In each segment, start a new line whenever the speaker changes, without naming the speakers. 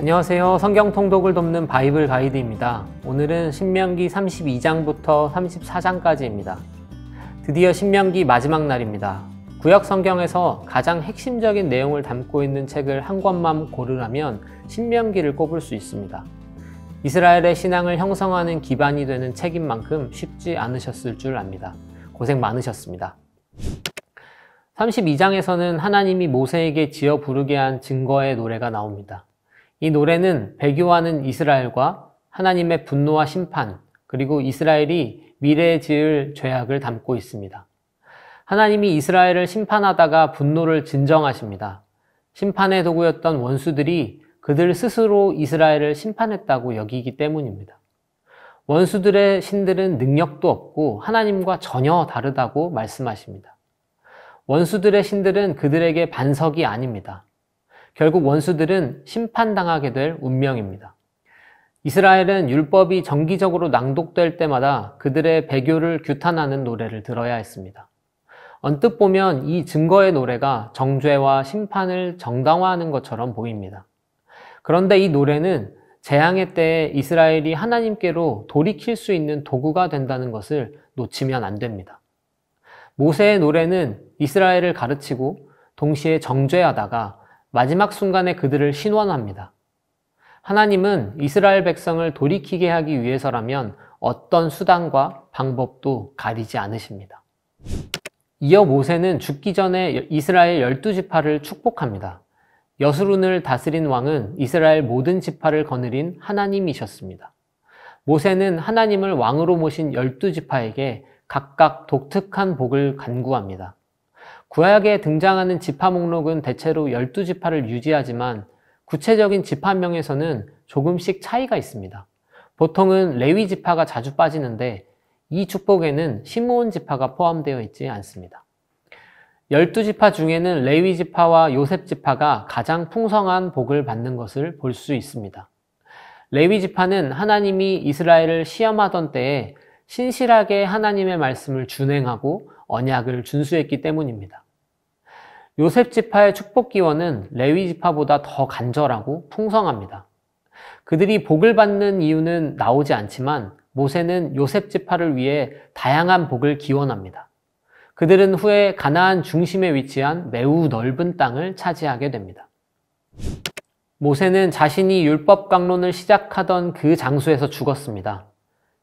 안녕하세요. 성경 통독을 돕는 바이블 가이드입니다. 오늘은 신명기 32장부터 34장까지입니다. 드디어 신명기 마지막 날입니다. 구약 성경에서 가장 핵심적인 내용을 담고 있는 책을 한 권만 고르라면 신명기를 꼽을 수 있습니다. 이스라엘의 신앙을 형성하는 기반이 되는 책인 만큼 쉽지 않으셨을 줄 압니다. 고생 많으셨습니다. 32장에서는 하나님이 모세에게 지어 부르게 한 증거의 노래가 나옵니다. 이 노래는 배교하는 이스라엘과 하나님의 분노와 심판, 그리고 이스라엘이 미래에 지을 죄악을 담고 있습니다. 하나님이 이스라엘을 심판하다가 분노를 진정하십니다. 심판의 도구였던 원수들이 그들 스스로 이스라엘을 심판했다고 여기기 때문입니다. 원수들의 신들은 능력도 없고 하나님과 전혀 다르다고 말씀하십니다. 원수들의 신들은 그들에게 반석이 아닙니다. 결국 원수들은 심판당하게 될 운명입니다. 이스라엘은 율법이 정기적으로 낭독될 때마다 그들의 배교를 규탄하는 노래를 들어야 했습니다. 언뜻 보면 이 증거의 노래가 정죄와 심판을 정당화하는 것처럼 보입니다. 그런데 이 노래는 재앙의 때에 이스라엘이 하나님께로 돌이킬 수 있는 도구가 된다는 것을 놓치면 안 됩니다. 모세의 노래는 이스라엘을 가르치고 동시에 정죄하다가 마지막 순간에 그들을 신원합니다. 하나님은 이스라엘 백성을 돌이키게 하기 위해서라면 어떤 수단과 방법도 가리지 않으십니다. 이어 모세는 죽기 전에 이스라엘 12지파를 축복합니다. 여수룬을 다스린 왕은 이스라엘 모든 지파를 거느린 하나님이셨습니다. 모세는 하나님을 왕으로 모신 12지파에게 각각 독특한 복을 간구합니다. 구약에 등장하는 지파 목록은 대체로 12지파를 유지하지만 구체적인 지파명에서는 조금씩 차이가 있습니다. 보통은 레위 지파가 자주 빠지는데 이 축복에는 시므온 지파가 포함되어 있지 않습니다. 12지파 중에는 레위 지파와 요셉 지파가 가장 풍성한 복을 받는 것을 볼 수 있습니다. 레위 지파는 하나님이 이스라엘을 시험하던 때에 신실하게 하나님의 말씀을 준행하고 언약을 준수했기 때문입니다. 요셉 지파의 축복 기원은 레위 지파보다 더 간절하고 풍성합니다. 그들이 복을 받는 이유는 나오지 않지만 모세는 요셉 지파를 위해 다양한 복을 기원합니다. 그들은 후에 가나안 중심에 위치한 매우 넓은 땅을 차지하게 됩니다. 모세는 자신이 율법 강론을 시작하던 그 장소에서 죽었습니다.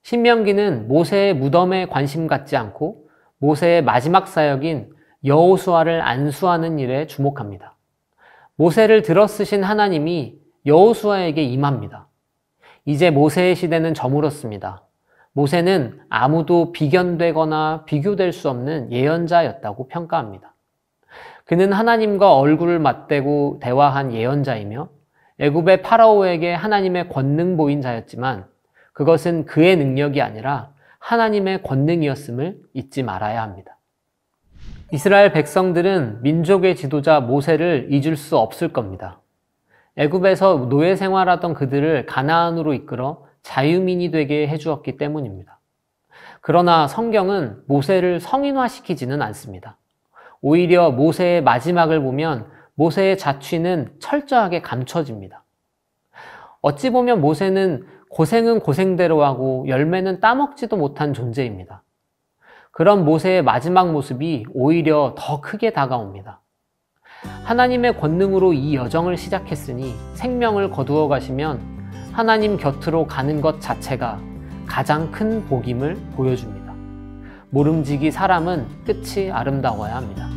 신명기는 모세의 무덤에 관심 갖지 않고 모세의 마지막 사역인 여호수아를 안수하는 일에 주목합니다. 모세를 들어쓰신 하나님이 여호수아에게 임합니다. 이제 모세의 시대는 저물었습니다. 모세는 아무도 비견되거나 비교될 수 없는 예언자였다고 평가합니다. 그는 하나님과 얼굴을 맞대고 대화한 예언자이며 애굽의 파라오에게 하나님의 권능 보인 자였지만 그것은 그의 능력이 아니라 하나님의 권능이었음을 잊지 말아야 합니다. 이스라엘 백성들은 민족의 지도자 모세를 잊을 수 없을 겁니다. 애굽에서 노예 생활하던 그들을 가나안으로 이끌어 자유민이 되게 해주었기 때문입니다. 그러나 성경은 모세를 성인화시키지는 않습니다. 오히려 모세의 마지막을 보면 모세의 자취는 철저하게 감춰집니다. 어찌 보면 모세는 고생은 고생대로 하고 열매는 따먹지도 못한 존재입니다. 그런 모세의 마지막 모습이 오히려 더 크게 다가옵니다. 하나님의 권능으로 이 여정을 시작했으니 생명을 거두어 가시면 하나님 곁으로 가는 것 자체가 가장 큰 복임을 보여줍니다. 모름지기 사람은 끝이 아름다워야 합니다.